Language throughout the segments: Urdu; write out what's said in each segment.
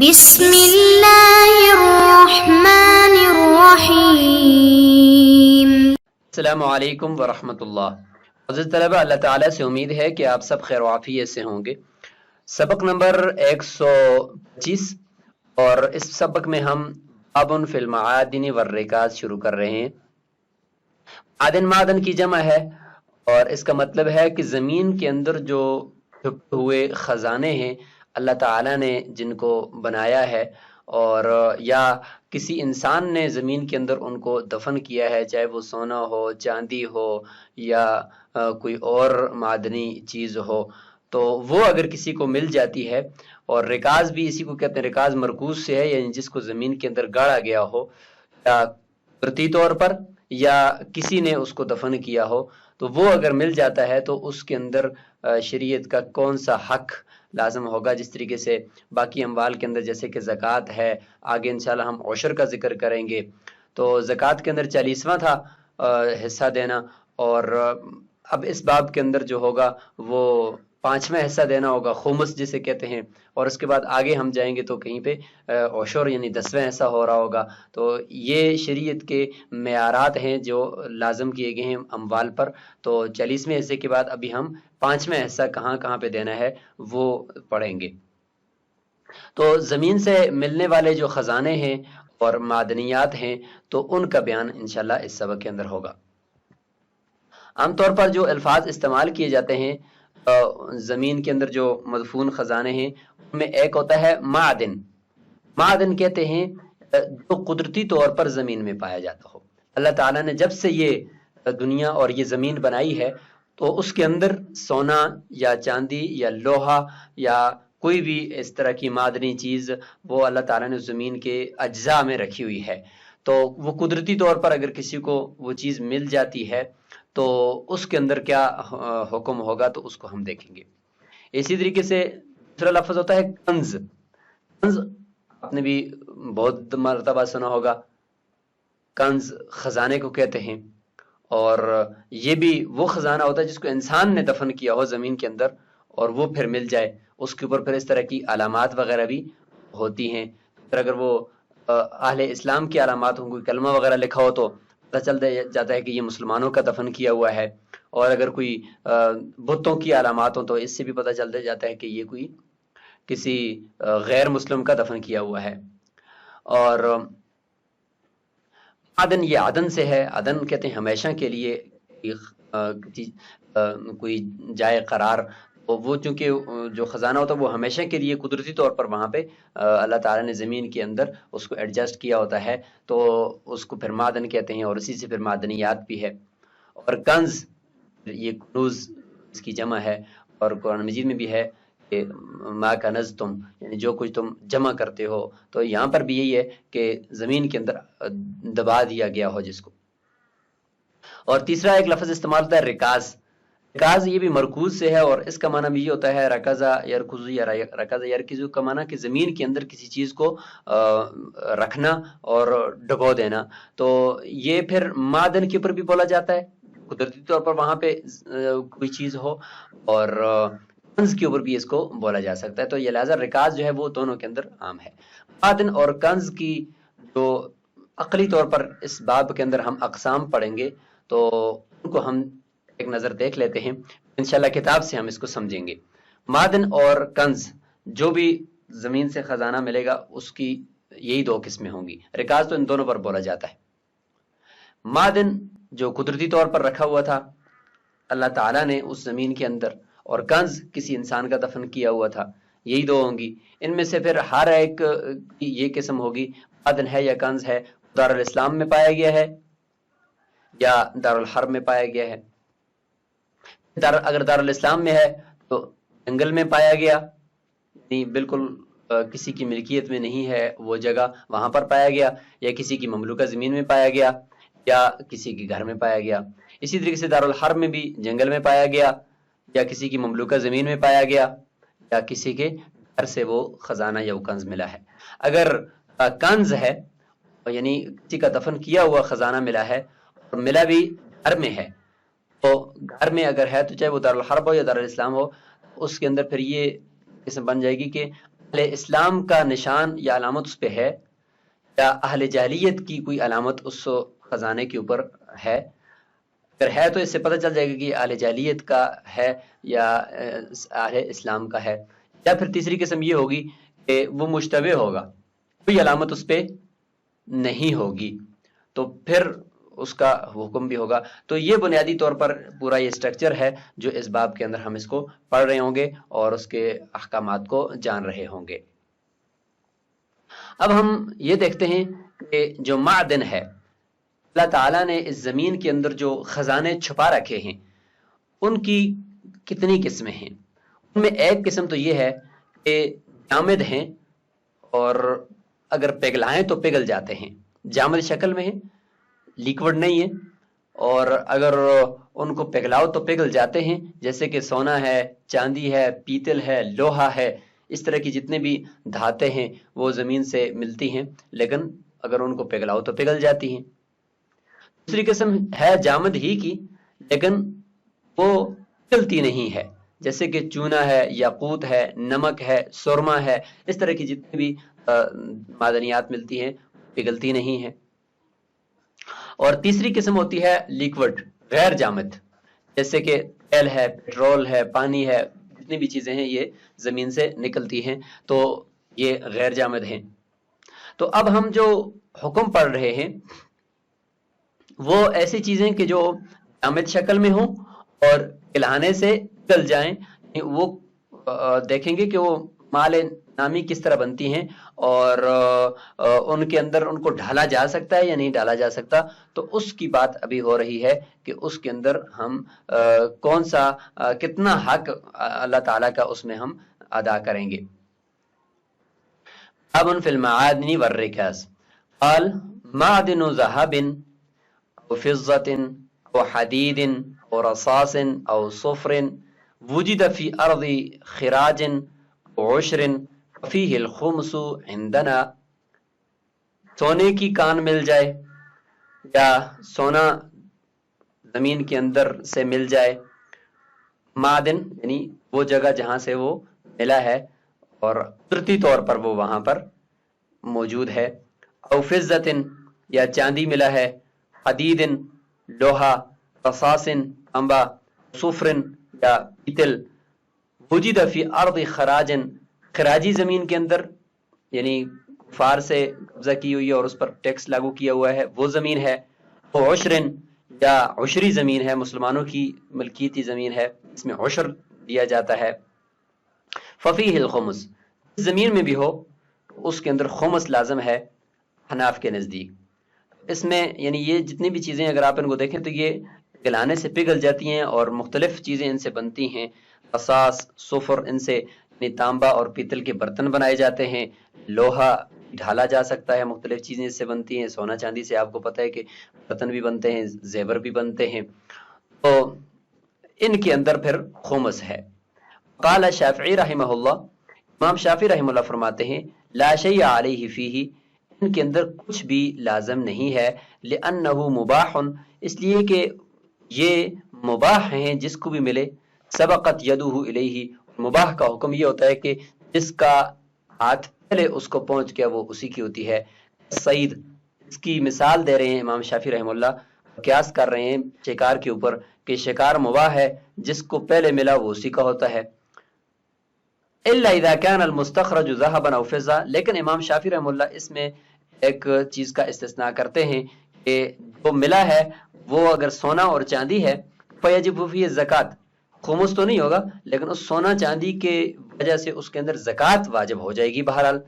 بسم اللہ الرحمن الرحیم۔ السلام علیکم ورحمۃ اللہ۔ عزیز طلبہ، اللہ تعالیٰ سے امید ہے کہ آپ سب خیر و عافیت سے ہوں گے۔ سبق نمبر 125 اور اس سبق میں ہم باب فی المعادن والرکاز شروع کر رہے ہیں۔ معدن کی جمع ہے اور اس کا مطلب ہے کہ زمین کے اندر جو چھپے ہوئے خزانے ہیں اللہ تعالیٰ نے جن کو بنایا ہے، اور یا کسی انسان نے زمین کے اندر ان کو دفن کیا ہے، چاہے وہ سونا ہو، چاندی ہو یا کوئی اور معدنی چیز ہو، تو وہ اگر کسی کو مل جاتی ہے، اور رکاز بھی اسی کو کہتے ہیں، رکاز مرکوز سے ہے، یعنی جس کو زمین کے اندر گاڑا گیا ہو یا قدرتی طور پر یا کسی نے اس کو دفن کیا ہو، تو وہ اگر مل جاتا ہے تو اس کے اندر شریعت کا کون سا حق لازم ہوگا۔ جس طریقے سے باقی اموال کے اندر جیسے کہ زکوٰۃ ہے، آگے انشاءاللہ ہم عشر کا ذکر کریں گے، تو زکوٰۃ کے اندر 40واں تھا حصہ دینا، اور اب اس باب کے اندر جو ہوگا وہ 5واں حصہ دینا ہوگا، خمس جسے کہتے ہیں، اور اس کے بعد آگے ہم جائیں گے تو کہیں پہ عشر یعنی 10واں حصہ ہو رہا ہوگا۔ تو یہ شریعت کے معیارات ہیں جو لازم کیے گئے ہیں اموال پر۔ تو 40ویں حصے کے بعد ابھی ہم 5واں حصہ کہاں کہاں پہ دینا ہے وہ پڑھیں گے۔ تو زمین سے ملنے والے جو خزانے ہیں اور معدنیات ہیں تو ان کا بیان انشاءاللہ اس سبق کے اندر ہوگا۔ عام طور پر جو الفاظ استعمال کیے جاتے ہیں زمین کے اندر جو مدفون خزانے ہیں ان میں ایک ہوتا ہے معدن۔ معدن کہتے ہیں جو قدرتی طور پر زمین میں پایا جاتا ہو۔ اللہ تعالیٰ نے جب سے یہ دنیا اور یہ زمین بنائی ہے تو اس کے اندر سونا یا چاندی یا لوہا یا کوئی بھی اس طرح کی معدنی چیز وہ اللہ تعالیٰ نے زمین کے اجزاء میں رکھی ہوئی ہے، تو وہ قدرتی طور پر اگر کسی کو وہ چیز مل جاتی ہے تو اس کے اندر کیا حکم ہوگا تو اس کو ہم دیکھیں گے۔ اسی طریقے سے دوسرا لفظ ہوتا ہے کنز۔ کنز آپ نے بھی بہت مرتبہ سنا ہوگا، کنز خزانے کو کہتے ہیں، اور یہ بھی وہ خزانہ ہوتا ہے جس کو انسان نے دفن کیا ہو زمین کے اندر اور وہ پھر مل جائے، اس کے اوپر پھر اس طرح کی علامات وغیرہ بھی ہوتی ہیں۔ پھر اگر وہ اہل اسلام کی علامات ہوں، کوئی کلمہ وغیرہ لکھا ہو تو پتہ چل جاتا ہے کہ یہ مسلمانوں کا دفن کیا ہوا ہے، اور اگر کوئی بتوں کی علامات ہوں تو اس سے بھی پتہ چل جاتا ہے کہ یہ کوئی کسی غیر مسلم کا دفن کیا ہوا ہے۔ اور عدن، یہ عدن سے ہے، عدن کہتے ہیں ہمیشہ کے لیے کوئی جائے قرار، وہ چونکہ جو خزانہ ہوتا ہے وہ ہمیشہ کے لیے قدرتی طور پر وہاں پہ اللہ تعالیٰ نے زمین کے اندر اس کو ایڈجسٹ کیا ہوتا ہے، تو اس کو پھر معدن کہتے ہیں، اور اسی سے پھر معدنیات بھی ہے۔ اور کنز یہ کنوز اس کی جمع ہے، اور قرآن مجید میں بھی ہے کہ ما کنزتم، یعنی جو کچھ تم جمع کرتے ہو، تو یہاں پر بھی یہی ہے کہ زمین کے اندر دبا دیا گیا ہو جس کو۔ اور تیسرا ایک لفظ استعمال ہوتا ہے رکاز۔ رکاز یہ بھی مرکوز سے ہے، اور اس کا معنی بھی یہ ہوتا ہے رکزا یرکزو یا رکزا یرکزو کا معنی کہ زمین کے اندر کسی چیز کو رکھنا اور ڈبو دینا۔ تو یہ پھر معدن کے اوپر بھی بولا جاتا ہے، قدرتی طور پر وہاں پہ کوئی چیز ہو، اور کنز کے اوپر بھی اس کو بولا جا سکتا ہے۔ تو یہ لہذا رکاز جو ہے وہ دونوں کے اندر عام ہے۔ معدن اور کنز کی جو عقلی طور پر اس باب کے اندر ہم اقسام پڑھیں گے تو ان کو ہم ایک نظر دیکھ لیتے ہیں، انشاءاللہ کتاب سے ہم اس کو سمجھیں گے۔ معدن اور کنز جو بھی زمین سے خزانہ ملے گا اس کی یہی دو قسمیں ہوں گی۔ رکاز تو ان دونوں پر بولا جاتا ہے۔ معدن جو قدرتی طور پر رکھا ہوا تھا اللہ تعالیٰ نے اس زمین کے اندر، اور کنز کسی انسان کا دفن کیا ہوا تھا، یہی دو ہوں گی۔ ان میں سے پھر ہر ایک کی یہ قسم ہوگی، معدن ہے یا کنز ہے، دارالاسلام میں پایا گیا ہے یا دارالحرب میں پایا گیا ہے۔ اگر دارالاسلام میں ہے تو جنگل میں پایا گیا، یعنی بالکل کسی کی ملکیت میں نہیں ہے وہ جگہ، وہاں پر پایا گیا، یا کسی کی مملوکہ زمین میں پایا گیا، یا کسی کے گھر میں پایا گیا۔ اسی طریقے سے دارالحرب میں بھی جنگل میں پایا گیا، یا کسی کی مملوکہ زمین میں پایا گیا، یا کسی کے گھر سے وہ خزانہ یا وہ کنز ملا ہے۔ اگر کنز ہے یعنی کسی کا دفن کیا ہوا خزانہ ملا ہے اور ملا بھی گھر میں ہے، تو گھر میں اگر ہے تو چاہے وہ دارالحرب ہو یا دارالاسلام ہو، اس کے اندر پھر یہ قسم بن جائے گی کہ اہل اسلام کا نشان یا علامت اس پہ ہے، یا اہل جاہلیت کی کوئی علامت اس خزانے کے اوپر ہے؟ اگر ہے تو اس سے پتہ چل جائے گا کہ اہل جاہلیت کا ہے یا اہل اسلام کا ہے۔ یا پھر تیسری قسم یہ ہوگی کہ وہ مشتبہ ہوگا، کوئی علامت اس پہ نہیں ہوگی، تو پھر اس کا حکم بھی ہوگا۔ تو یہ بنیادی طور پر پورا یہ سٹرکچر ہے جو اس باب کے اندر ہم اس کو پڑھ رہے ہوں گے اور اس کے احکامات کو جان رہے ہوں گے۔ اب ہم یہ دیکھتے ہیں کہ جو معدن ہے، اللہ تعالیٰ نے اس زمین کے اندر جو خزانے چھپا رکھے ہیں ان کی کتنی قسمیں ہیں۔ ان میں ایک قسم تو یہ ہے کہ جامد ہیں اور اگر پگھلائیں تو پگھل جاتے ہیں، جامد شکل میں ہیں، لیکوڈ نہیں ہے، اور اگر ان کو پگھلاؤ تو پگھل جاتے ہیں، جیسے کہ سونا ہے، چاندی ہے، پیتل ہے، لوہا ہے، اس طرح کی جتنے بھی دھاتیں ہیں وہ زمین سے ملتی ہیں، لیکن اگر ان کو پگھلاؤ تو پگھل جاتی ہیں۔ دوسری قسم ہے جامد ہی کی لیکن وہ پگھلتی نہیں ہے، جیسے کہ چونا ہے، یاقوت ہے، نمک ہے، سرما ہے، اس طرح کی جتنی بھی معدنیات ملتی ہیں پگھلتی نہیں ہیں۔ اور تیسری قسم ہوتی ہے لیکوڈ، غیر جامد، جیسے کہ تیل ہے، پیٹرول ہے، پانی ہے، جتنی بھی چیزیں ہیں یہ زمین سے نکلتی ہیں، تو یہ غیر جامد ہیں۔ تو اب ہم جو حکم پڑھ رہے ہیں وہ ایسی چیزیں کہ جو جامد شکل میں ہوں اور پگھلانے سے پگھل جائیں، وہ دیکھیں گے کہ وہ مال نامی کس طرح بنتی ہیں اور ان کے اندر ان کو ڈھالا جا سکتا ہے یا نہیں ڈھالا جا سکتا، تو اس کی بات ابھی ہو رہی ہے کہ اس کے اندر ہم کون سا کتنا حق اللہ تعالیٰ کا اس میں ہم ادا کریں گے۔ باب فی المعادن والرکاز، قال معدن ذهب او فضة او حدید او رصاص او صفر وجد فی ارض خراج او عشر فیہ الخمس عندنا، سونے کی کان مل جائے یا سونا زمین کے اندر سے مل جائے، معدن یعنی وہ جگہ جہاں سے وہ ملا ہے اور قدرتی طور پر وہ وہاں پر موجود ہے، او فضة یا چاندی ملا ہے، حدید لوہا، رصاص تانبا، صفر یا پیتل، وجد فی ارض خراج خراجی زمین کے اندر یعنی کفار سے قبضہ کی ہوئی ہے اور اس پر ٹیکس لاگو کیا ہوا ہے وہ زمین ہے، او عشر یا عشری زمین ہے، مسلمانوں کی ملکیتی زمین ہے، اس میں عشر دیا جاتا ہے، ففیہ الخمس، زمین میں بھی ہو اس کے اندر خمس لازم ہے حناف کے نزدیک۔ اس میں یعنی یہ جتنی بھی چیزیں اگر آپ ان کو دیکھیں تو یہ گلانے سے پگھل جاتی ہیں اور مختلف چیزیں ان سے بنتی ہیں، رصاص، صفر، ان سے یعنی تانبا اور پیتل کے برتن بنائے جاتے ہیں، لوہا ڈھالا جا سکتا ہے، مختلف چیزیں اس سے بنتی ہیں، سونا چاندی سے آپ کو پتہ ہے کہ برتن بھی بنتے ہیں، زیور بھی بنتے ہیں، تو ان کے اندر پھر خمس ہے۔ قال شافعی رحمہ اللہ، امام شافعی رحمہ اللہ فرماتے ہیں لا شیء علیہ فیہ، ان کے اندر کچھ بھی لازم نہیں ہے، لأنہ مباح، اس لیے کہ یہ مباح ہیں جس کو بھی ملے، سبقت یدہ الیہ، مباح کا حکم یہ ہوتا ہے کہ جس کا ہاتھ پہلے اس کو پہنچ گیا وہ اسی کی ہوتی ہے۔ سعید، اس کی مثال دے رہے ہیں امام شافعی رحمہ اللہ، قیاس کر رہے ہیں شکار کے اوپر کہ شکار مباح ہے، جس کو پہلے ملا وہ اسی کا ہوتا ہے، الا اذا كان المستخرج ذهبا او فضة، لیکن امام شافعی رحمہ اللہ اس میں ایک چیز کا استثناء کرتے ہیں کہ جو ملا ہے وہ اگر سونا اور چاندی ہے فیجب فیہ الزکوۃ، خمس تو نہیں ہوگا لیکن اس سونا چاندی کے وجہ سے اس کے اندر زکوٰۃ واجب ہو جائے گی بہرحال،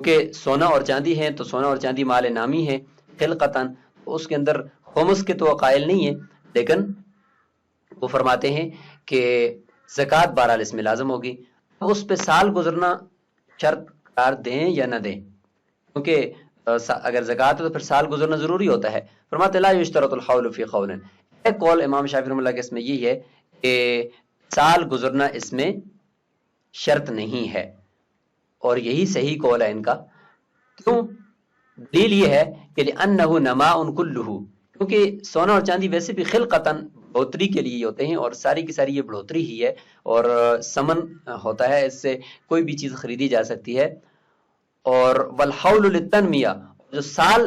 کہ سونا اور چاندی ہیں تو سونا اور چاندی مال نامی ہے خلقتاً، اس کے اندر خمس کے تو قائل نہیں ہے، لیکن وہ فرماتے ہیں کہ زکوٰۃ بہرحال اس میں لازم ہوگی۔ اس پہ سال گزرنا شرط قرار دیں یا نہ دیں، کیونکہ اگر زکوٰۃ ہے تو پھر سال گزرنا ضروری ہوتا ہے۔ فرماتے لا یشترط الحول فی قول، ایک قول امام شافعی رحمہ اللہ کے اس میں یہ ہے کہ سال گزرنا اس میں شرط نہیں ہے، اور یہی صحیح قول ہے ان کا۔ کیوں؟ دلیل یہ ہے کہ لأنہ نماء کلہ، کیونکہ سونا اور چاندی ویسے بھی خلقتاً بڑھوتری کے لیے ہوتے ہیں، اور ساری کی ساری یہ بڑھوتری ہی ہے، اور سمن ہوتا ہے، اس سے کوئی بھی چیز خریدی جا سکتی ہے۔ اور والحول للتنمیہ، جو سال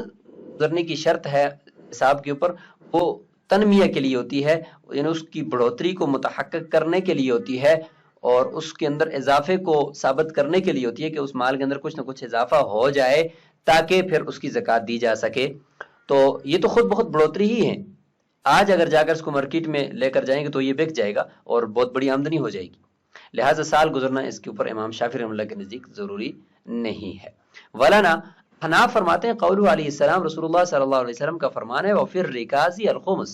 گزرنے کی شرط ہے حساب کے اوپر، وہ تنمیہ کے لیے ہوتی ہے، یعنی اس کی بڑھوتری کو متحقق کرنے کے لیے ہوتی ہے، اور اس کے اندر اضافے کو ثابت کرنے کے لیے ہوتی ہے کہ اس مال کے اندر کچھ نہ کچھ اضافہ ہو جائے تاکہ پھر اس کی زکوٰۃ دی جا سکے۔ تو یہ تو خود بہت بڑھوتری ہی ہے، آج اگر جا کر اس کو مارکیٹ میں لے کر جائیں گے تو یہ بک جائے گا اور بہت بڑی آمدنی ہو جائے گی، لہٰذا سال گزرنا اس کے اوپر امام شافعی رحمۃ اللہ کے نزدیک ضروری نہیں ہے۔ ولانا حناف فرماتے ہیں قولہ علیہ السلام، رسول اللہ صلی اللہ علیہ وسلم کا فرمان ہے، وفی الرکاز الخمس،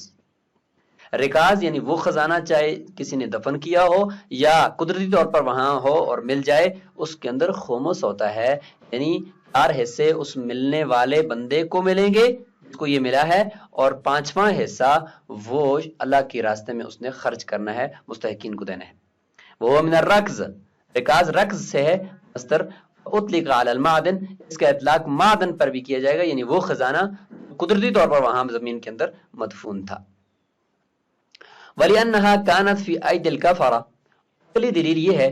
رکاز یعنی وہ خزانہ چاہے کسی نے دفن کیا ہو یا قدرتی طور پر وہاں ہو اور مل جائے، اس کے اندر خمس ہوتا ہے، یعنی 4 حصے اس ملنے والے بندے کو ملیں گے جس کو یہ ملا ہے، اور 5واں حصہ وہ اللہ کے راستے میں اس نے خرچ کرنا ہے، مستحقین کو دینا ہے۔ وہ من الرکز، رکاز رکز سے ہے مصدر، اطلق علی المعدن، اس کا اطلاق معدن پر بھی کیا جائے گا، یعنی وہ خزانہ قدرتی طور پر وہاں زمین کے اندر مدفون تھا۔ وَلِأَنَّهَا كَانَتْ فِي أَيْدِ الْكَفَرَةِ، پہلی دلیل یہ ہے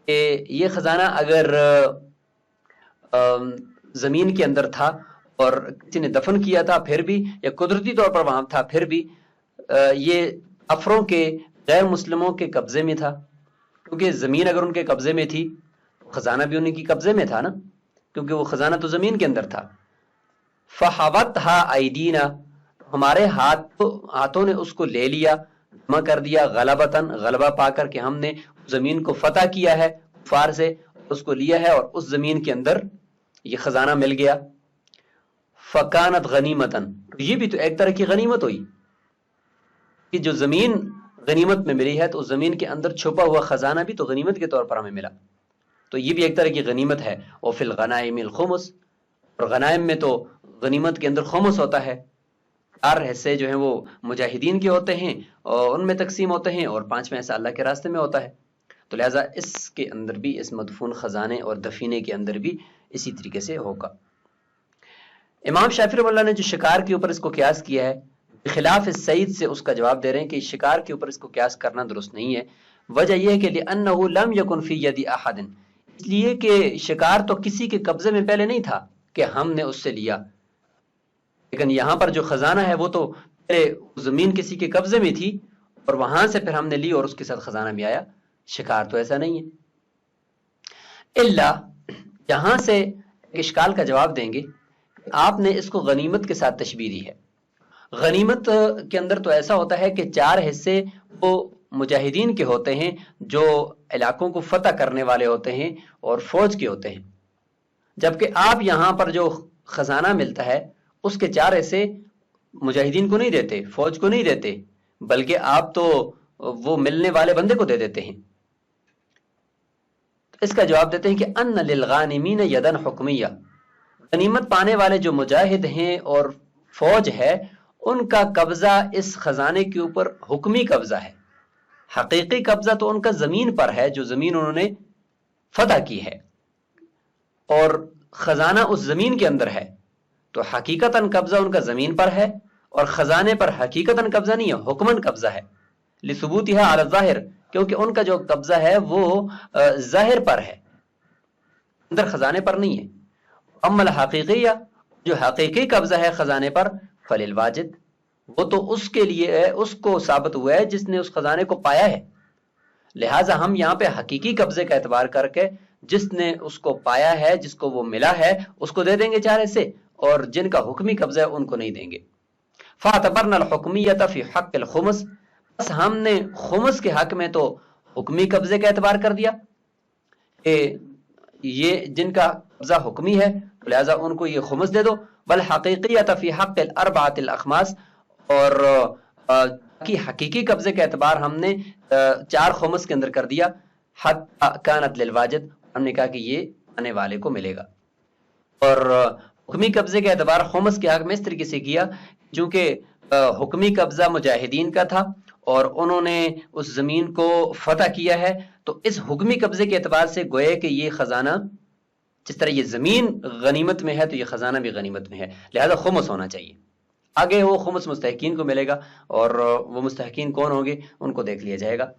کہ یہ خزانہ اگر زمین کے اندر تھا اور کسی نے دفن کیا تھا پھر بھی، یا قدرتی طور پر وہاں تھا پھر بھی، یہ کافروں کے غیر مسلموں کے قبضے میں تھا، کیونکہ زمین اگر ان کے قبضے میں تھی خزانہ بھی ان کی قبضے میں تھا نا، کیونکہ وہ خزانہ تو زمین کے اندر تھا۔ فَحَوَتْهَا أَيْدِينَا، ہمارے ہاتھوں نے اس کو لے لیا، جمع کر دیا، غلبتاً، غلبہ پا کر کہ ہم نے زمین کو فتح کیا ہے کفار سے، اس کو لیا ہے اور اس زمین کے اندر یہ خزانہ مل گیا۔ فَكَانَتْ غَنِيمَةً، یہ بھی تو ایک طرح کی غنیمت ہوئی کہ جو زمین غنیمت میں ملی ہے تو اس زمین کے اندر چھپا ہوا خزانہ بھی تو غنیمت کے طور پر ہمیں ملا، تو یہ بھی ایک طرح کی غنیمت ہے۔ وَفِي الْغَنَائِمِ الْخُمُسِ، اور غنائم میں تو غنیمت کے اندر خمس ہوتا ہے، 4 حصے جو ہیں وہ مجاہدین کے ہوتے ہیں اور ان میں تقسیم ہوتے ہیں، اور 5واں حصہ اللہ کے راستے میں ہوتا ہے، تو لہٰذا اس کے اندر بھی، اس مدفون خزانے اور دفینے کے اندر بھی اسی طریقے سے ہوگا۔ امام شافعی رحمۃ اللہ نے جو شکار کے اوپر اس کو قیاس کیا ہے، خلاف السعید سے اس کا جواب دے رہے ہیں کہ شکار کے اوپر اس کو قیاس کرنا درست نہیں ہے۔ وجہ یہ ہے کہ لِأَنَّهُ لَمْ يَكُنْ فِي يَدِ أَحَدٍ، اس لیے کہ شکار تو کسی کے قبضے میں پہلے نہیں تھا کہ ہم نے اس سے لیا، لیکن یہاں پر جو خزانہ ہے وہ تو زمین کسی کے قبضے میں تھی اور وہاں سے پھر ہم نے لی اور اس کے ساتھ خزانہ بھی آیا، شکار تو ایسا نہیں ہے۔ اللہ، یہاں سے ایک اشکال کا جواب دیں گے، آپ نے اس کو غنیمت کے ساتھ تشبیہ دی ہے۔ غنیمت کے اندر تو ایسا ہوتا ہے کہ 4 حصے وہ مجاہدین کے ہوتے ہیں جو علاقوں کو فتح کرنے والے ہوتے ہیں اور فوج کے ہوتے ہیں، جبکہ آپ یہاں پر جو خزانہ ملتا ہے اس کے 4 حصے مجاہدین کو نہیں دیتے، فوج کو نہیں دیتے، بلکہ آپ تو وہ ملنے والے بندے کو دے دیتے ہیں۔ اس کا جواب دیتے ہیں کہ ان للغانمین یدن حکمیہ، غنیمت پانے والے جو مجاہد ہیں اور فوج ہے ان کا قبضہ اس خزانے کے اوپر حکمی قبضہ ہے، حقیقی قبضہ تو ان کا زمین پر ہے، جو زمین انہوں نے فتح کی ہے، اور خزانہ اس زمین کے اندر ہے، تو حقیقتاً قبضہ ان کا زمین پر ہے اور خزانے پر حقیقتاً قبضہ نہیں ہے، حکماً قبضہ ہے، لثبوتها علی الظاہر، کیونکہ ان کا جو قبضہ ہے وہ ظاہر پر ہے، اندر خزانے پر نہیں ہے۔ اما الحقیقیہ، جو حقیقی قبضہ ہے خزانے پر، فللواجد، وہ تو اس کے لیے ہے، اس کو ثابت ہوا ہے جس نے اس خزانے کو پایا ہے، لہٰذا ہم یہاں پہ حقیقی قبضے کا اعتبار کر کے جس نے اس کو پایا ہے، جس کو وہ ملا ہے، اس کو دے دیں گے 4 حصے، اور جن کا حکمی قبضہ ہے ان کو نہیں دیں گے۔ فاعتبرنا الحکمیۃ فی حق الخمس، بس ہم نے خمس کے حق میں تو حکمی قبضے کا اعتبار کر دیا کہ یہ جن کا قبضہ حکمی ہے لہذا ان کو یہ خمس دے دو، بل حقیقیۃ فی حق الاربعۃ الاخماس، اور کی حقیقی قبضے کا اعتبار ہم نے 4 خمس کے اندر کر دیا، حتی کانت للواجد، ہم نے کہا کہ یہ آنے والے کو ملے گا، اور حکمی قبضے کا اعتبار خمس کے حق میں اس طریقے سے کیا چونکہ حکمی قبضہ مجاہدین کا تھا اور انہوں نے اس زمین کو فتح کیا ہے، تو اس حکمی قبضے کے اعتبار سے گوئے کہ یہ خزانہ، جس طرح یہ زمین غنیمت میں ہے تو یہ خزانہ بھی غنیمت میں ہے، لہذا خمس ہونا چاہیے۔ آگے وہ خمس مستحقین کو ملے گا، اور وہ مستحقین کون ہوں گے ان کو دیکھ لیا جائے گا۔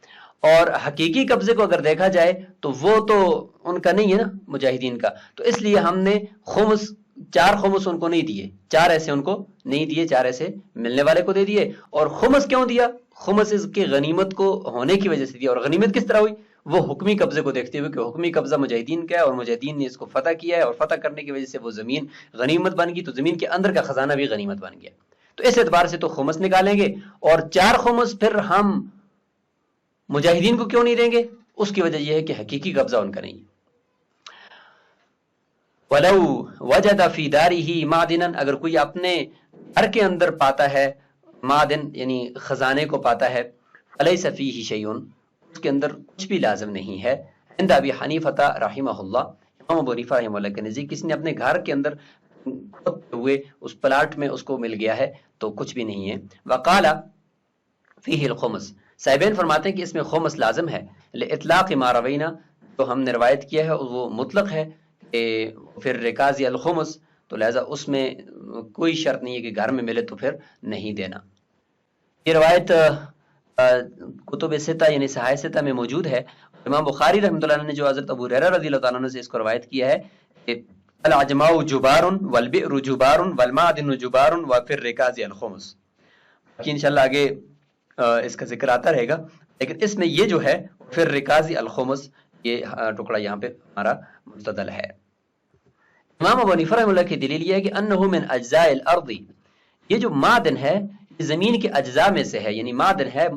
اور حقیقی قبضے کو اگر دیکھا جائے تو وہ تو ان کا نہیں ہے نا، مجاہدین کا، تو اس لیے ہم نے خمس 4 خمس ان کو نہیں دیے، 4 ایسے ان کو نہیں دیے، 4 ایسے ملنے والے کو دے دیے۔ اور خمس کیوں دیا؟ خمس اس کی غنیمت کو ہونے کی وجہ سے دیا۔ اور غنیمت کس طرح ہوئی؟ وہ حکمی قبضے کو دیکھتے ہوئے کہ حکمی قبضہ مجاہدین کا ہے اور مجاہدین نے اس کو فتح کیا ہے، اور فتح کرنے کی وجہ سے وہ زمین غنیمت بن گئی، تو زمین کے اندر کا خزانہ بھی غنیمت بن گیا۔ تو اس اعتبار سے تو خمس نکالیں گے، اور 4 خمس پھر ہم مجاہدین کو کیوں نہیں دیں گے؟ اس کی وجہ یہ ہے کہ حقیقی قبضہ ان کا نہیں ہے۔ وَلَوْ وَجَدَ فِي دَارِهِ مَعْدِنًا، اگر کوئی اپنے گھر کے اندر پاتا ہے معدن یعنی خزانے کو پاتا ہے، فَلَيْسَ فِيهِ شَيْءٌ، اس کے اندر کچھ بھی لازم نہیں ہے۔ عند ابی حنیفہ رحمہ اللہ، امام ابو حنیفہ رحمہ اللہ کے نزدیک کسی نے اپنے گھر کے اندر ہوئے اس پلاٹ میں اس کو مل گیا ہے تو کچھ بھی نہیں ہے۔ وقال فیہ الخمس، صاحبین فرماتے ہیں کہ اس میں خمس لازم ہے، لإطلاق ما روینا، تو ہم نے روایت کیا ہے وہ مطلق ہے کہ پھر رکاز الخمس، تو لہذا اس میں کوئی شرط نہیں ہے کہ گھر میں ملے تو پھر نہیں دینا۔ یہ روایت کتب ستہ یعنی صحائح ستہ میں موجود ہے۔ امام بخاری رحمۃ اللہ علیہ نے جو حضرت ابو ہریرہ رضی اللہ تعالیٰ عنہ سے اس کو روایت کیا ہے کہ العجماء جبار والبئر جبار والمعدن جبار وفي الركاز الخمس، کہ انشاءاللہ آگے اس کا ذکر آتا رہے گا، لیکن اس میں یہ جو ہے پھر رکاز الخمس، یہ ٹکڑا یہاں پہ ہمارا مستدل ہے۔ امام ابو حنیفہ رحمہ اللہ کی دلیل یہ ہے کہ انہ من اجزاء الارض، یہ جو معدن ہے یہ زمین کے اجزاء میں سے ہے، یعنی معدن ہے،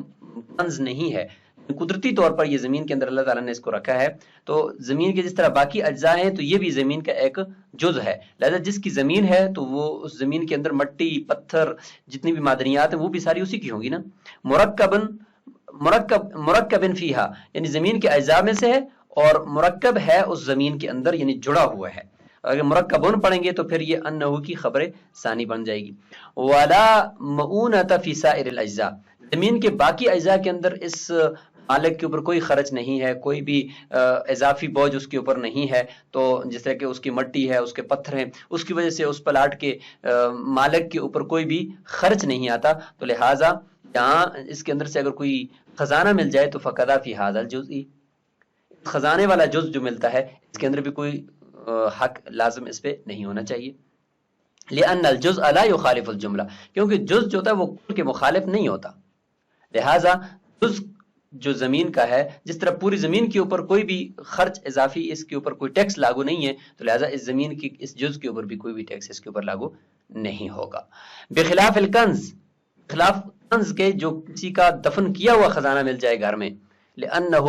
کنز نہیں ہے، قدرتی طور پر یہ زمین کے اندر اللہ تعالیٰ نے اس کو رکھا ہے۔ تو زمین کے جس طرح باقی اجزاء ہیں تو یہ بھی زمین کا ایک جز ہے، لہذا جس کی زمین ہے تو وہ اس زمین کے اندر مٹی پتھر جتنی بھی معدنیات ہیں وہ بھی ساری اسی کی ہوں گی نا۔ مرکبن فیہا، یعنی زمین کے اجزاء میں سے ہے اور مرکب ہے اس زمین کے اندر، یعنی جڑا ہوا ہے۔ اگر مرکبون پڑھیں گے تو پھر یہ انہو کی خبر ثانی بن جائے گی۔ ولا مؤونۃ فی سائر الاجزاء، زمین کے باقی اجزاء کے اندر اس مالک کے اوپر کوئی خرچ نہیں ہے، کوئی بھی اضافی بوجھ اس کے اوپر نہیں ہے، تو جس طرح کہ اس کی مٹی ہے، اس کے پتھر ہیں، اس کی وجہ سے اس پلاٹ کے مالک کے اوپر کوئی بھی خرچ نہیں آتا، تو لہٰذا یہاں اس کے اندر سے اگر کوئی خزانہ مل جائے تو فقدا فی ھذا الجزء، خزانے والا جز جو ملتا ہے اس کے اندر بھی کوئی حق لازم اس پہ نہیں ہونا چاہیے۔ لأن الجزء لا يخالف الجملہ، کیونکہ جز جو ہوتا ہے وہ کل کے مخالف نہیں ہوتا، لہٰذا جز جو زمین کا ہے، جس طرح پوری زمین کے اوپر کوئی بھی خرچ اضافی اس کے اوپر کوئی ٹیکس لاگو نہیں ہے، تو لہٰذا اس زمین کی اس جز کے اوپر بھی کوئی بھی ٹیکس اس کے اوپر لاگو نہیں ہوگا۔ بخلاف الکنز، خلاف کنز کے جو کسی کا دفن کیا ہوا خزانہ مل جائے گھر میں، لأنہ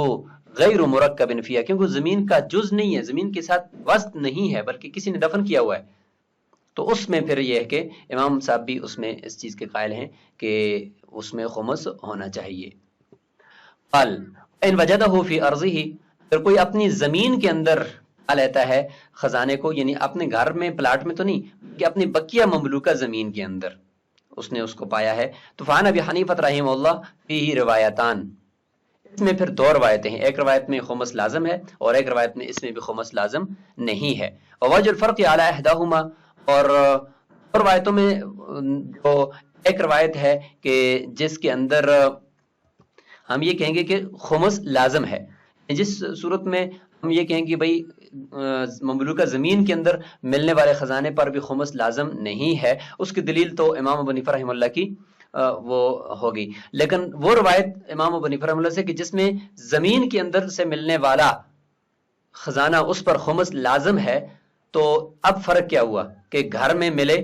غیر مرکب فیہ، کیونکہ زمین کا جز نہیں ہے، زمین کے ساتھ وصل نہیں ہے بلکہ کسی نے دفن کیا ہوا ہے، تو اس میں پھر یہ ہے کہ امام صاحب بھی اس میں اس چیز کے قائل ہیں کہ اس میں خمس ہونا چاہیے۔ قال ان وجدہ فی ارضہ، اگر کوئی اپنی زمین کے اندر پا لیتا ہے خزانے کو، یعنی اپنے گھر میں پلاٹ میں تو نہیں کہ اپنی بقیہ مملوکہ زمین کے اندر اس نے اس کو پایا ہے، تو فعن ابی حنیفہ رحمہ اللہ فیہ روایتان، اس میں پھر 2 روایتیں ہیں، ایک روایت میں خمس لازم ہے اور ایک روایت میں اس میں بھی خمس لازم نہیں ہے۔ ووجہ الفرق علی احداہما، اور روایتوں میں جو ایک روایت ہے کہ جس کے اندر ہم یہ کہیں گے کہ خمس لازم ہے، جس صورت میں ہم یہ کہیں گے بھائی مملوکہ زمین کے اندر ملنے والے خزانے پر بھی خمس لازم نہیں ہے، اس کی دلیل تو امام ابو حنیفہ رحمہ اللہ کی وہ ہوگی، لیکن وہ روایت امام ابو حنیفہ رحمہ اللہ سے کہ جس میں زمین کے اندر سے ملنے والا خزانہ اس پر خمس لازم ہے، تو اب فرق کیا ہوا کہ گھر میں ملے،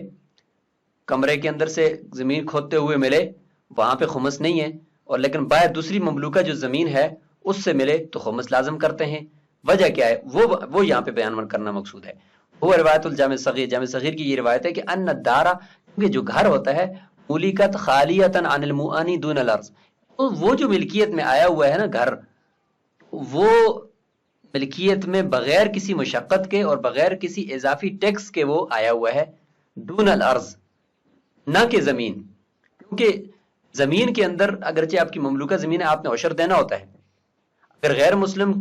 کمرے کے اندر سے زمین کھودتے ہوئے ملے، وہاں پہ خمس نہیں ہے، اور لیکن باہر دوسری مملوکہ جو زمین ہے اس سے ملے تو خمس لازم کرتے ہیں۔ وجہ کیا ہے وہ یہاں پہ بیان کرنا مقصود ہے۔ وہ روایت الجامع صغیر، جامع صغیر کی یہ روایت ہے کہ ان الدار، کیونکہ جو گھر ہوتا ہے ملکت خالیتا عن المؤانی دون الارض، وہ جو ملکیت میں آیا ہوا ہے نا گھر، وہ ملکیت میں بغیر کسی مشقت کے اور بغیر کسی اضافی ٹیکس کے وہ آیا ہوا ہے، دون الارض، نہ کہ زمین، کیونکہ زمین کے اندر اگرچہ آپ کی مملوکہ زمین ہے آپ نے عشر دینا ہوتا ہے، اگر غیر مسلم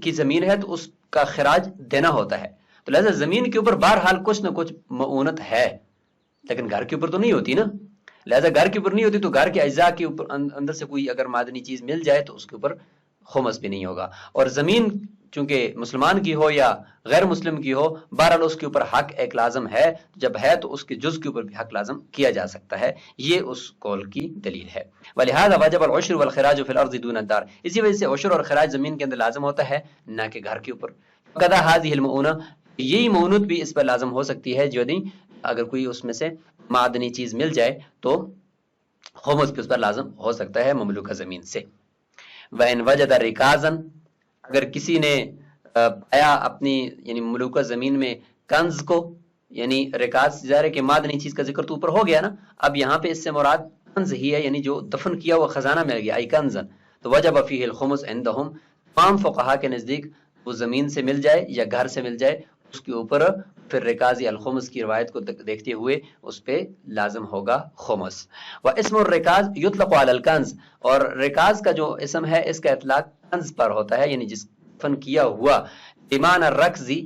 کی زمین ہے تو اس کا خراج دینا ہوتا ہے، تو لہذا زمین کے اوپر بہرحال کچھ نہ کچھ معونت ہے، لیکن گھر کے اوپر تو نہیں ہوتی نا، لہذا گھر کے اوپر نہیں ہوتی تو گھر کے اجزاء کے اوپر اندر سے کوئی اگر معدنی چیز مل جائے تو اس کے اوپر خمس بھی نہیں ہوگا. اور زمین چونکہ مسلمان کی ہو یا غیر مسلم کی ہو، بہرحال اس کے اوپر حق ایک لازم ہے، جب ہے تو اس کے جز کے اوپر بھی حق لازم کیا جا سکتا ہے. یہ اس قول کی دلیل ہے. وَلِهَذَا وَجَبَ الْعُشْرُ وَالْخِرَاجُ فِي الْأَرْضِ دُونَ الدَّارِ، اسی وجہ سے عشر اور خراج زمین کے اندر لازم ہوتا ہے نہ کہ گھر کے اوپر. قَدَا هَذِهِ الْمُؤُونَةُ، یہی مؤونت بھی اس پر لازم ہو سکتی ہے جو اگر کوئی اس میں سے معدنی چیز مل جائے تو خمس بھی اس پر لازم ہو سکتا ہے مملوکہ زمین سے. وَإِنْ وَجَدَ رِكَازًا، اگر کسی نے پایا اپنی یعنی مملوکہ زمین میں کنز کو، یعنی رکاز ظاہر ہے کہ معدنی چیز کا ذکر تو اوپر ہو گیا نا، اب یہاں پہ اس سے مراد کنز ہی ہے، یعنی جو دفن کیا ہوا خزانہ مل گیا، ای کنزن، تو وجب فیہ الخمس عندہم، تمام فقہا کے نزدیک وہ زمین سے مل جائے یا گھر سے مل جائے اس کے اوپر پھر رکاز الخمس کی روایت کو دیکھتے ہوئے اس پہ لازم ہوگا خمس. واسم الرکاز یطلق علی الکنز، اور رکاز کا جو اسم ہے اس کا اطلاق کنز پر ہوتا ہے، یعنی جس دفن کیا ہوا، بمعنی الرکزی،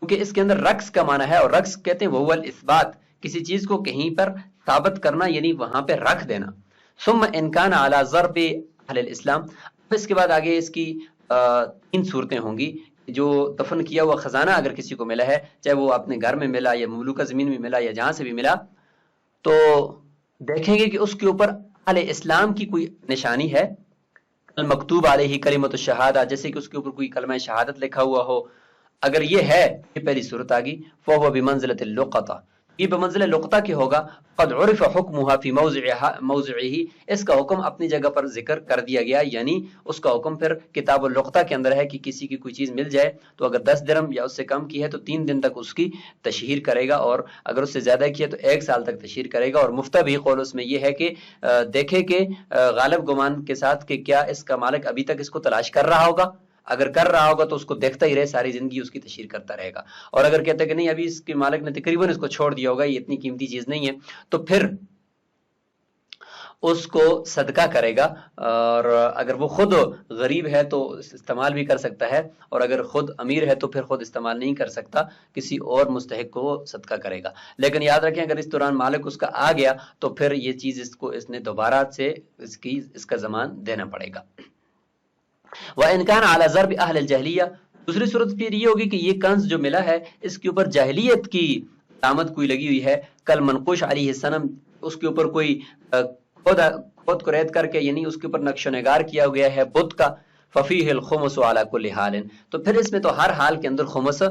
کیونکہ اس کے اندر رقص کا معنی ہے، اور رقص کہتے ہیں وہ الاثبات، کسی چیز کو کہیں پر ثابت کرنا یعنی وہاں پہ رکھ دینا. ثم ان کان علی ضرب اہل الاسلام، اس کے بعد آگے اس کی 3 صورتیں ہوں گی. جو دفن کیا ہوا خزانہ اگر کسی کو ملا ہے، چاہے وہ اپنے گھر میں ملا یا مملوکہ زمین میں ملا یا جہاں سے بھی ملا، تو دیکھیں گے کہ اس کے اوپر اہل اسلام کی کوئی نشانی ہے، المکتوب علیہ کلمۃ الشہادہ، جیسے کہ اس کے اوپر کوئی کلمہ شہادت لکھا ہوا ہو. اگر یہ ہے، یہ پہلی صورت آ گئی، فهو بمنزلۃ اللقطہ، یہ بمنزلہ لقطہ کے ہوگا. قد عرف حکمها فی موضعہ، اس کا حکم اپنی جگہ پر ذکر کر دیا گیا، یعنی اس کا حکم پھر کتاب اللقطہ کے اندر ہے کہ کسی کی کوئی چیز مل جائے تو اگر 10 درہم یا اس سے کم کی ہے تو 3 دن تک اس کی تشہیر کرے گا، اور اگر اس سے زیادہ کی ہے تو 1 سال تک تشہیر کرے گا. اور مفتبی قول اس میں یہ ہے کہ دیکھے کہ غالب گمان کے ساتھ کہ کیا اس کا مالک ابھی تک اس کو تلاش کر رہا ہوگا، اگر کر رہا ہوگا تو اس کو دیکھتا ہی رہے، ساری زندگی اس کی تشہیر کرتا رہے گا. اور اگر کہتا ہے کہ نہیں ابھی اس کے مالک نے تقریباً اس کو چھوڑ دیا ہوگا، یہ اتنی قیمتی چیز نہیں ہے، تو پھر اس کو صدقہ کرے گا. اور اگر وہ خود غریب ہے تو استعمال بھی کر سکتا ہے، اور اگر خود امیر ہے تو پھر خود استعمال نہیں کر سکتا، کسی اور مستحق کو وہ صدقہ کرے گا. لیکن یاد رکھیں اگر اس دوران مالک اس کا آ گیا تو پھر یہ چیز اس نے دوبارہ سے اس کا ضمان دینا پڑے گا. وَإِنْ كَانَ عَلَى ضَرْبِ أَهْلِ الْجَاهِلِيَّةِ، دوسری صورت پھر یہ ہوگی کہ یہ کنز جو ملا ہے اس کے اوپر جاہلیت کی علامت کوئی لگی ہوئی ہے، کل منقوش علیہ السلام، اس کے اوپر کوئی خود کرید کر کے یعنی اس کے اوپر نقش و نگار کیا گیا ہے بت کا. فَفِيهِ الْخُمُسُ عَلَى كُلِّ حَالٍ، تو پھر اس میں تو ہر حال کے اندر خمس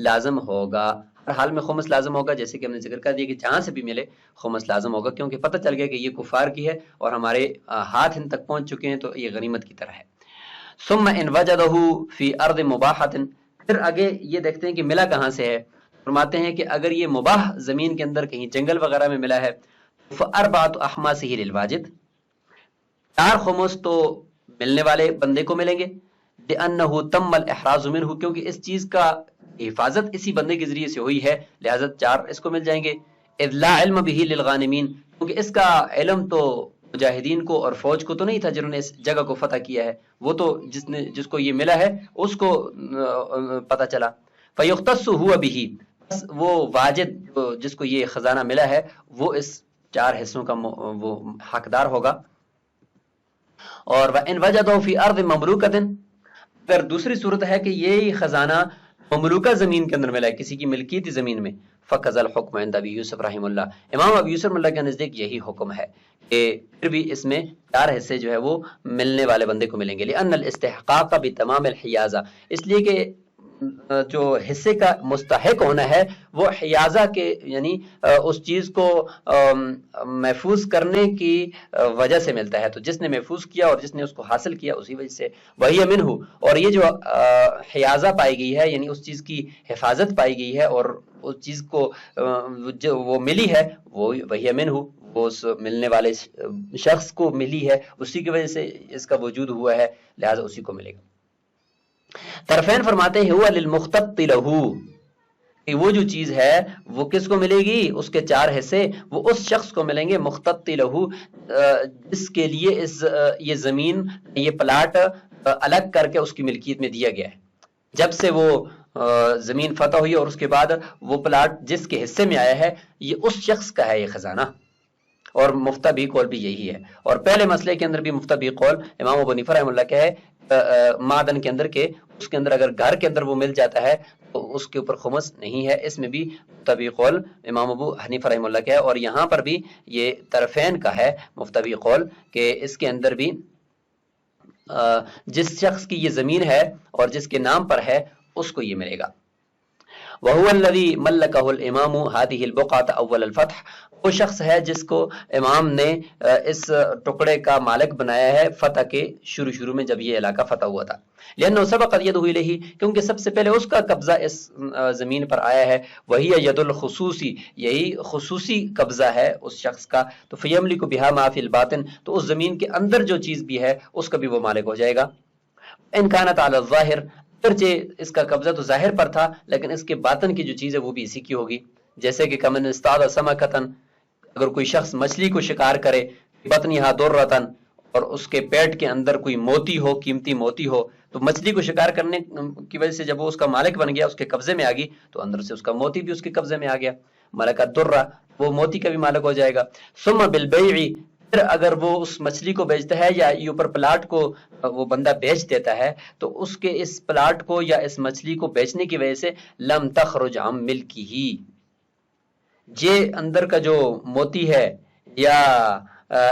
لازم ہوگا، ہر حال میں خمس لازم ہوگا، جیسے کہ ہم نے ذکر کر دیا کہ جہاں سے بھی ملے خمس لازم ہوگا، کیونکہ پتہ چل گیا کہ یہ کفار کی ہے اور ہمارے ہاتھ ان تک پہنچ چکے ہیں تو یہ غنیمت کی طرح ہے. ثم ان وجدہ فی ارض مباحۃ، پھر آگے یہ دیکھتے ہیں کہ ملا کہاں سے ہے. فرماتے ہیں کہ اگر یہ مباح زمین کے اندر کہیں جنگل وغیرہ میں ملا ہے، فاربعۃ اخماسہ للواجد، 4 خمس تو ملنے والے بندے کو ملیں گے. لأنہ تم الاحراز منہ، کیونکہ اس چیز کا حفاظت اسی بندے کے ذریعے سے ہوئی ہے، لہذا 4 اس کو مل جائیں گے. اذ لا علم بہ للغانمین، کیونکہ اس کا علم تو مجاہدین کو اور فوج کو تو نہیں تھا جنہوں نے اس جگہ کو فتح کیا ہے، وہ تو جس کو یہ ملا ہے اس کو پتہ چلا. فیختص ہوا بہ، بس وہ واجد جس کو یہ خزانہ ملا ہے وہ اس 4 حصوں کا وہ حقدار ہوگا. اور وَإِنْ وَجَدَهُ فِي أَرْضٍ مَمْلُوكَةٍ، اگر دوسری صورت ہے کہ یہ خزانہ مملوکہ زمین کے اندر ملا ہے، کسی کی ملکیتی زمین میں، فَقَذَا الْحُكْمَ عِنْدَ أَبِي يُوسُف رحمہ اللہ، امام ابی یوسف رحمہ اللہ کے نزدیک یہی حکم ہے کہ پھر بھی اس میں 4 حصے جو ہے وہ ملنے والے بندے کو ملیں گے. لأن الاستحقاق بتمام الحیازہ، اس لیے کہ جو حصے کا مستحق ہونا ہے وہ حیازہ کے یعنی اس چیز کو محفوظ کرنے کی وجہ سے ملتا ہے، تو جس نے محفوظ کیا اور جس نے اس کو حاصل کیا اسی وجہ سے. وہی منہ، اور یہ جو حیازہ پائی گئی ہے یعنی اس چیز کی حفاظت پائی گئی ہے اور اس چیز کو جو وہ ملی ہے وہ وہی منہ، وہ اس ملنے والے شخص کو ملی ہے، اسی کی وجہ سے اس کا وجود ہوا ہے، لہذا اسی کو ملے گا. طرفین فرماتے ہیں ہوا للمختط لہو، کہ وہ جو چیز ہے وہ کس کو ملے گی، اس کے 4 حصے وہ اس شخص کو ملیں گے مختط لہو، جس کے لیے یہ زمین یہ پلاٹ الگ کر کے اس کی ملکیت میں دیا گیا ہے. جب سے وہ زمین فتح ہوئی اور اس کے بعد وہ پلاٹ جس کے حصے میں آیا ہے یہ اس شخص کا ہے یہ خزانہ، اور مفتبی قول بھی یہی ہے۔ اور پہلے مسئلے کے اندر بھی مفتبی قول امام ابو حنیفہ رحمہ اللہ کا ہے معدن کے اندر، کہ اس کے اندر اگر گھر کے اندر وہ مل جاتا ہے تو اس کے اوپر خمس نہیں ہے۔ اس میں بھی مفتبی قول امام ابو حنیفہ رحمہ اللہ کا ہے، اور یہاں پر بھی یہ طرفین کا ہے مفتبی قول، کہ اس کے اندر بھی جس شخص کی یہ زمین ہے اور جس کے نام پر ہے اس کو یہ ملے گا۔ وَهُوَ الَّذِي مَلَّكَهُ الْإِمَامُ هَذِهِ الْبُقْعَةَ أَوَّلَ الْفَتْحِ، وہ شخص ہے جس کو امام نے اس ٹکڑے کا مالک بنایا ہے فتح کے شروع میں جب یہ علاقہ فتح ہوا تھا۔ لِأَنَّهُ سَبَقَتْ يَدُهُ إِلَيْهِ، کیونکہ سب سے پہلے اس کا قبضہ اس زمین پر آیا ہے، وَهِيَ يَدُ الْخُصُوصِ، یہی خصوصی قبضہ ہے اس شخص کا، تو فَيَمْلِكُ بِهَا مَا فِي الْبَاطِنِ، تو اس زمین کے اندر جو چیز بھی ہے اس کا بھی وہ مالک ہو جائے گا۔ إِنْ كَانَتْ عَلَى الظَّاهِرِ، اگرچہ اس کا قبضہ تو ظاہر پر تھا لیکن اس کے باطن کی جو چیز ہے وہ بھی اسی کی ہوگی، جیسے کہ کمن استاد سمکتن، اگر کوئی شخص مچھلی کو شکار کرے، بطنها درتن، اور اس کے پیٹ کے اندر کوئی موتی ہو، قیمتی موتی ہو، تو مچھلی کو شکار کرنے کی وجہ سے جب وہ اس کا مالک بن گیا، اس کے قبضے میں آ گئی، تو اندر سے اس کا موتی بھی اس کے قبضے میں آ گیا، ملک الدرہ، وہ موتی کا بھی مالک ہو جائے گا۔ ثم بالبیع، پھر اگر وہ اس مچھلی کو بیچتا ہے یا یہ اوپر پلاٹ کو وہ بندہ بیچ دیتا ہے، تو اس کے اس پلاٹ کو یا اس مچھلی کو بیچنے کی وجہ سے لم تخرج عن ملکہ، یہ اندر کا جو موتی ہے یا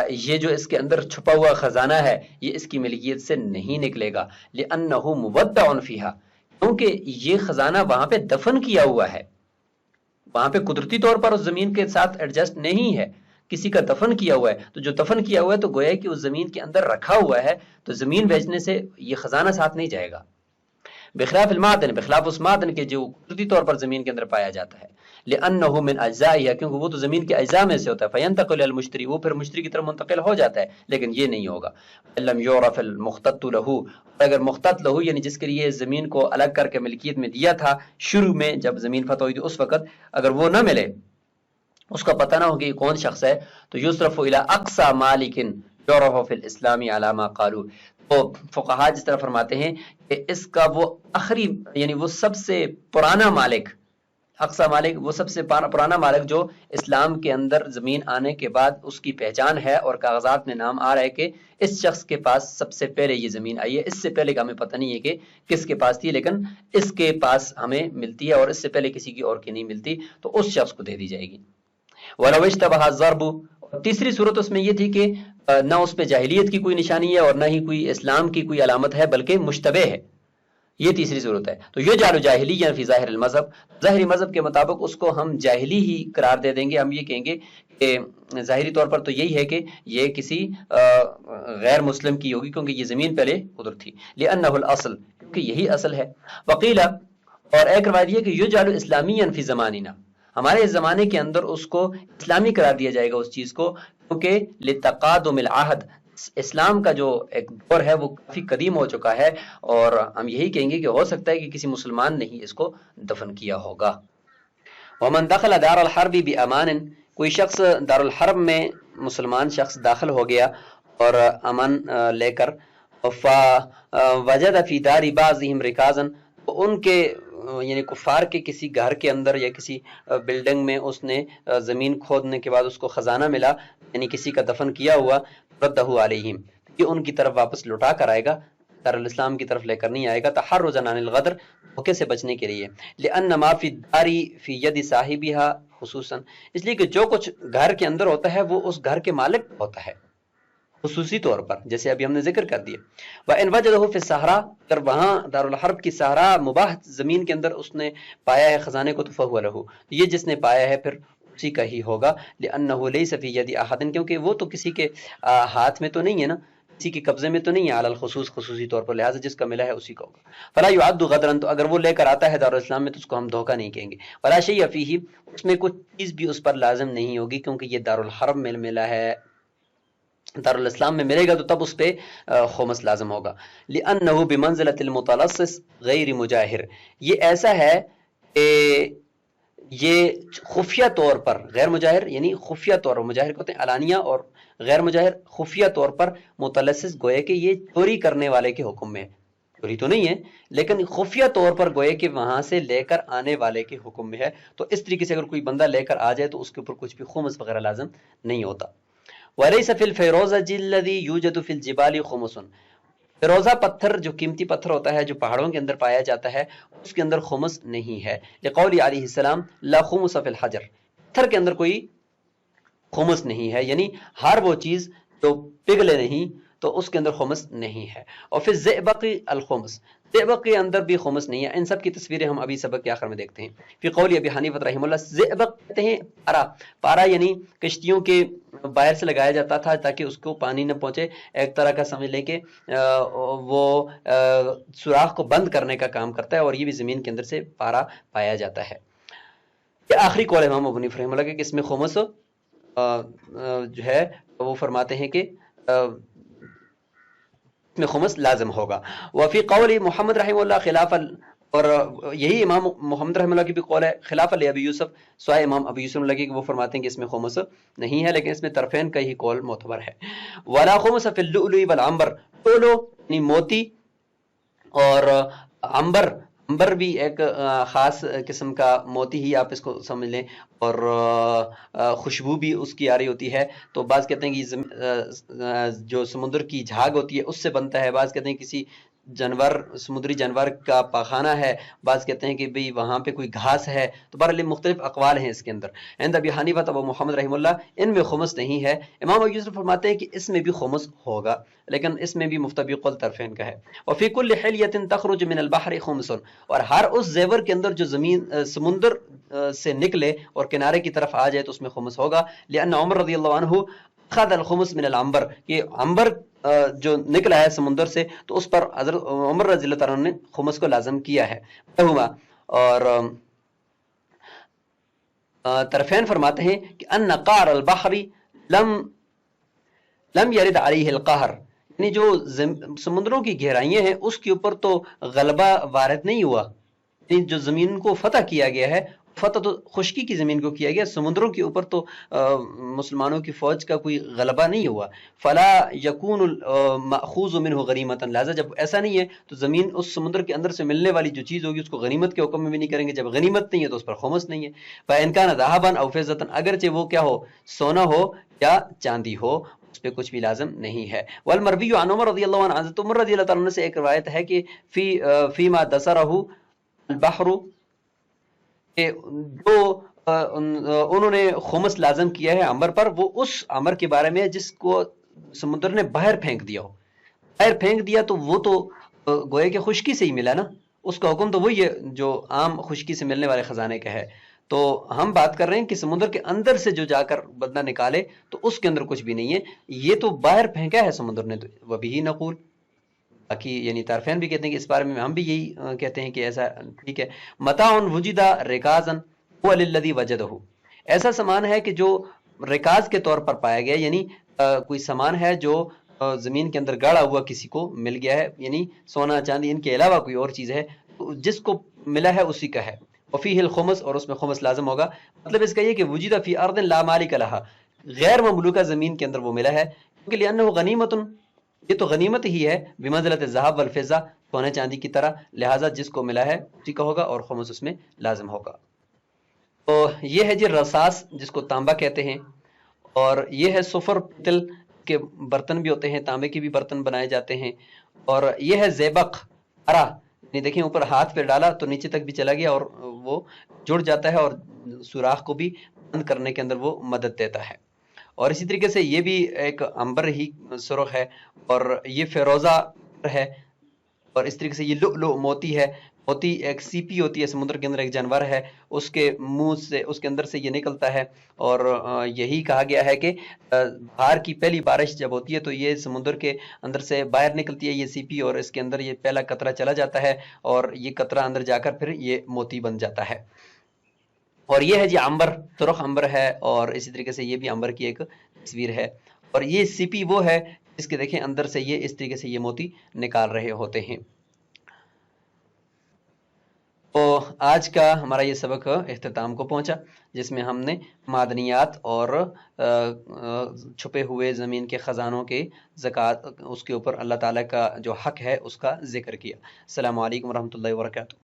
یہ جو اس کے اندر چھپا ہوا خزانہ ہے یہ اس کی ملکیت سے نہیں نکلے گا، لأنہ مودع فیہا، کیونکہ یہ خزانہ وہاں پہ دفن کیا ہوا ہے، وہاں پہ قدرتی طور پر اس زمین کے ساتھ ایڈجسٹ نہیں ہے، کسی کا دفن کیا ہوا ہے، تو جو دفن کیا ہوا ہے تو گویا کہ اس زمین کے اندر رکھا ہوا ہے، تو زمین بیچنے سے یہ خزانہ ساتھ نہیں جائے گا۔ بخلاف المعدن، بخلاف اس معدن کے جو قدرتی طور پر زمین کے اندر پایا جاتا ہے، لأنه من اجزائها، کیونکہ وہ تو زمین کے اجزاء میں سے ہوتا ہے، فینتقل المشتری، وہ پھر مشتری کی طرف منتقل ہو جاتا ہے، لیکن یہ نہیں ہوگا۔ لم يعرف المختط له، اگر مختط له یعنی جس کے لیے زمین کو الگ کر کے ملکیت میں دیا تھا شروع میں جب زمین فتح ہوئی تھی اس وقت، اگر وہ نہ ملے، اس کا پتہ نہ ہو کہ یہ کون شخص ہے، تو یصرف الى اقصى مالک يعرف في الاسلام على ما قالوا، تو فقہا جس طرح فرماتے ہیں کہ اس کا وہ آخری یعنی وہ سب سے پرانا مالک، اقصی مالک وہ سب سے پرانا مالک جو اسلام کے اندر زمین آنے کے بعد اس کی پہچان ہے اور کاغذات میں نام آ رہا ہے کہ اس شخص کے پاس سب سے پہلے یہ زمین آئی ہے، اس سے پہلے کا ہمیں پتہ نہیں ہے کہ کس کے پاس تھی، لیکن اس کے پاس ہمیں ملتی ہے اور اس سے پہلے کسی کی اور کی نہیں ملتی، تو اس شخص کو دے دی جائے گی۔ وَلَوْ اشْتَبَهَ الضَّرْبُ، تیسری صورت اس میں یہ تھی کہ نہ اس پہ جاہلیت کی کوئی نشانی ہے اور نہ ہی کوئی اسلام کی کوئی علامت ہے بلکہ مشتبہ ہے، یہ تیسری صورت ہے، تو یہ جعل جاہلیہ فی ظاہر المذہب، ظاہری مذہب کے مطابق اس کو ہم جاہلی ہی قرار دے دیں گے، ہم یہ کہیں گے کہ ظاہری طور پر تو یہی ہے کہ یہ کسی غیر مسلم کی ہوگی کیونکہ یہ زمین پہلے ادھر تھی، لأنہ الاصل، کیونکہ یہی اصل ہے۔ وقیل، اور ایک روایت یہ کہ یجعل اسلامیا فی زماننا، ہمارے اس زمانے کے اندر اس کو اسلامی قرار دیا جائے گا اس چیز کو، کیونکہ لتقادم العہد، اسلام کا جو ایک دور ہے وہ کافی قدیم ہو چکا ہے، اور ہم یہی کہیں گے کہ ہو سکتا ہے کہ کسی مسلمان نے ہی اس کو دفن کیا ہوگا۔ ومن دخل دار الحرب بامان، کوئی شخص دار الحرب میں مسلمان شخص داخل ہو گیا اور امن لے کر، فوجد فی دار بعضهم رکازا، ان کے یعنی کفار کے کسی گھر کے اندر یا کسی بلڈنگ میں اس نے زمین کھودنے کے بعد اس کو خزانہ ملا، یعنی کسی کا دفن کیا ہوا، ردہ علیہم، یہ ان کی طرف واپس لوٹا کر آئے گا، دارالاسلام کی طرف لے کر نہیں آئے گا، تحرزا عن الغدر، دھوکے سے بچنے کے لیے، لأن ما فی الدار فی ید صاحبها خصوصا، اس لیے کہ جو کچھ گھر کے اندر ہوتا ہے وہ اس گھر کے مالک ہوتا ہے خصوصی طور پر، جیسے ابھی ہم نے ذکر کر دیا۔ وَإِنْ وَجَدَهُ فِي الصَّحْرَاءِ، اگر وہاں دارالحرب کی صحرا مباح زمین کے اندر اس نے پایا ہے خزانے کو، تو فَهُوَ لَهُ، یہ جس نے پایا ہے پھر اسی کا ہی ہوگا، لأنه ليس في يد أحد، کیونکہ وہ تو کسی کے ہاتھ میں تو نہیں ہے نا، کسی کے قبضے میں تو نہیں ہے، علی الخصوص، خصوصی طور پر، لہٰذا جس کا ملا ہے اسی کا ہوگا۔ فلا يعد غدرا، تو اگر وہ لے کر آتا ہے دارالاسلام میں تو اس کو ہم دھوکہ نہیں کہیں گے۔ ولا شيء فيه، اس میں کچھ چیز بھی اس پر لازم نہیں ہوگی کیونکہ یہ دارالحرب میں ملا ہے، دارالاسلام میں ملے گا تو تب اس پہ خمس لازم ہوگا۔ لأنه بمنزلة المتلصص غیر مجاہر، یہ ایسا ہے کہ یہ خفیہ طور پر، غیر مجاہر یعنی خفیہ طور پر، مجاہر کہتے ہیں علانیہ اور غیر مجاہر خفیہ طور پر، متلصص گویا کہ یہ چوری کرنے والے کے حکم میں، ضروری تو نہیں ہے لیکن خفیہ طور پر گوئے کہ وہاں سے لے کر آنے والے کے حکم میں ہے. تو اس طریقے سے اگر کوئی بندہ لے کر آ جائے تو اس کے اوپر کچھ بھی خمس وغیرہ لازم نہیں ہوتا. وَلَيْسَ فِي الْفَيْرُوزَةِ الَّذِي يُوجَدُ فِي الْجِبَالِ خُمُسٌ. فیروزہ پتھر جو قیمتی پتھر ہوتا ہے جو پہاڑوں کے اندر پایا جاتا ہے اس کے اندر خمس نہیں ہے. لقول علیہ السلام لا خمس فی الحجر. پتھر کے اندر کوئی خمس نہیں ہے یعنی ہر وہ چیز جو پگھلے نہیں تو اس کے اندر خمس نہیں ہے. اور پھر زئبق الخمس، زئبق کے اندر بھی خمس نہیں ہے. ان سب کی تصویریں ہم ابھی سبق کے آخر میں دیکھتے ہیں. فی قول ابی حنیفہ رحمہ اللہ، زئبق کہتے ہیں پارا. پارا یعنی کشتیوں کے باہر سے لگایا جاتا تھا تاکہ اس کو پانی نہ پہنچے. ایک طرح کا سمجھ لیں کہ وہ سوراخ کو بند کرنے کا کام کرتا ہے اور یہ بھی زمین کے اندر سے پارا پایا جاتا ہے. یہ آخری قول امام ابو حنیفہ رحمہ اللہ کہ اس میں خمس جو ہے وہ فرماتے ہیں کہ میں خمس لازم ہوگا. وفی قول محمد رحمہ اللہ خلاف اور یہی امام محمد رحمہ اللہ کی بھی قول ہے خلاف علی ابی یوسف، سوائے امام ابی یوسف لگی کہ وہ فرماتے ہیں کہ اس میں خمس نہیں ہے لیکن اس میں طرفین کا ہی قول معتبر ہے. ولا خمس فی اللؤلؤ والعنبر. لؤلؤ یعنی موتی اور عنبر بھی ایک خاص قسم کا موتی ہی آپ اس کو سمجھ لیں اور خوشبو بھی اس کی آ رہی ہوتی ہے. تو بعض کہتے ہیں کہ جو سمندر کی جھاگ ہوتی ہے اس سے بنتا ہے، بعض کہتے ہیں کسی جانور سمندری جانور کا پاخانہ ہے، بعض کہتے ہیں کہ بھئی وہاں پہ کوئی گھاس ہے. تو بہرحال مختلف اقوال ہیں اس کے اندر. عند ابی حنیفہ ابو محمد رحمہ اللہ ان میں خمس نہیں ہے. امام ابو یوسف فرماتے ہیں کہ اس میں بھی خمس ہوگا لیکن اس میں بھی مفتبق الطرفین کا ہے. وفی کل حلیۃ تخرج من البحر خمس. اور ہر اس زیور کے اندر جو زمین سمندر سے نکلے اور کنارے کی طرف آ جائے تو اس میں خمس ہوگا. لأن عمر رضی اللہ عنہ خد الخمس من العنبر، کہ عنبر جو نکلا ہے سمندر سے تو اس پر حضرت عمر رضی اللہ تعالیٰ نے خمس کو لازم کیا ہے. اور طرفین فرماتے ہیں کہ ان قعر البحر لم يرد علیہ القہر، یعنی جو سمندروں کی گہرائیاں ہیں اس کے اوپر تو غلبہ وارد نہیں ہوا. یعنی جو زمین کو فتح کیا گیا ہے، فتح تو خشکی کی زمین کو کیا گیا، سمندروں کے اوپر تو مسلمانوں کی فوج کا کوئی غلبہ نہیں ہوا. فلا یکون ماخوذ منہ غنیمتا، لہذا جب ایسا نہیں ہے تو زمین اس سمندر کے اندر سے ملنے والی جو چیز ہوگی اس کو غنیمت کے حکم میں بھی نہیں کریں گے. جب غنیمت نہیں ہے تو اس پر خمس نہیں ہے. فإن كان ذهبا او فضة، اگرچہ وہ کیا ہو، سونا ہو یا چاندی ہو، اس پہ کچھ بھی لازم نہیں ہے. والمروی عن عمر رضی اللہ عنہ، حضرت عمر رضی اللہ تعالیٰ عنہ سے ایک روایت ہے کہ فیما دسرہ البحر، کہ جو انہوں نے خمس لازم کیا ہے عنبر پر، وہ اس عنبر کے بارے میں جس کو سمندر نے باہر پھینک دیا ہو. باہر پھینک دیا تو وہ تو گویا کہ خشکی سے ہی ملا نا، اس کا حکم تو وہی ہے جو عام خشکی سے ملنے والے خزانے کا ہے. تو ہم بات کر رہے ہیں کہ سمندر کے اندر سے جو جا کر بندہ نکالے تو اس کے اندر کچھ بھی نہیں ہے، یہ تو باہر پھینکا ہے سمندر نے. تو وہ بھی نقول باقی یعنی طرفین بھی کہتے ہیں کہ اس بارے میں ہم بھی یہی کہتے ہیں کہ ایسا ٹھیک ہے. متاع وجدہ رکازن هو للذی وجدہ، ایسا سامان ہے کہ جو رکاز کے طور پر پایا گیا، یعنی کوئی سامان ہے جو زمین کے اندر گاڑا ہوا کسی کو مل گیا ہے، یعنی سونا چاندی ان کے علاوہ کوئی اور چیز ہے، جس کو ملا ہے اسی کا ہے. وفیہ الخمس، اور اس میں خمس لازم ہوگا. مطلب اس کا یہ کہ وجدہ فی ارض لا مالک لها، غیر مملوکہ زمین کے اندر وہ ملا ہے، کیونکہ لأنہ غنیمت، یہ تو غنیمت ہی ہے، بمنزلۃ الذهب والفضہ، سونے چاندی کی طرح، لہٰذا جس کو ملا ہے اسی کا ہوگا اور خمس اس میں لازم ہوگا. تو یہ ہے جی رساس جس کو تانبا کہتے ہیں، اور یہ ہے صفر پتل کے برتن بھی ہوتے ہیں، تانبے کے بھی برتن بنائے جاتے ہیں. اور یہ ہے زیبق ارا، یعنی دیکھیں اوپر ہاتھ پہ ڈالا تو نیچے تک بھی چلا گیا اور وہ جڑ جاتا ہے اور سوراخ کو بھی بند کرنے کے اندر وہ مدد دیتا ہے. اور اسی طریقے سے یہ بھی ایک عنبر ہی سرخ ہے، اور یہ فیروزہ ہے، اور اس طریقے سے یہ لؤلؤ موتی ہے. موتی ایک سیپی ہوتی ہے سمندر کے اندر، ایک جانور ہے، اس کے منہ سے اس کے اندر سے یہ نکلتا ہے. اور یہی کہا گیا ہے کہ بہار کی پہلی بارش جب ہوتی ہے تو یہ سمندر کے اندر سے باہر نکلتی ہے یہ سیپی، اور اس کے اندر یہ پہلا قطرہ چلا جاتا ہے اور یہ قطرہ اندر جا کر پھر یہ موتی بن جاتا ہے. اور یہ ہے جی عنبر، سرخ عنبر ہے، اور اسی طریقے سے یہ بھی عنبر کی ایک تصویر ہے. اور یہ سیپی وہ ہے جس کے دیکھیں اندر سے یہ اس طریقے سے یہ موتی نکال رہے ہوتے ہیں. تو آج کا ہمارا یہ سبق اختتام کو پہنچا، جس میں ہم نے معدنیات اور چھپے ہوئے زمین کے خزانوں کے زکوٰۃ، اس کے اوپر اللہ تعالیٰ کا جو حق ہے اس کا ذکر کیا۔ السلام علیکم ورحمۃ اللہ وبرکاتہ۔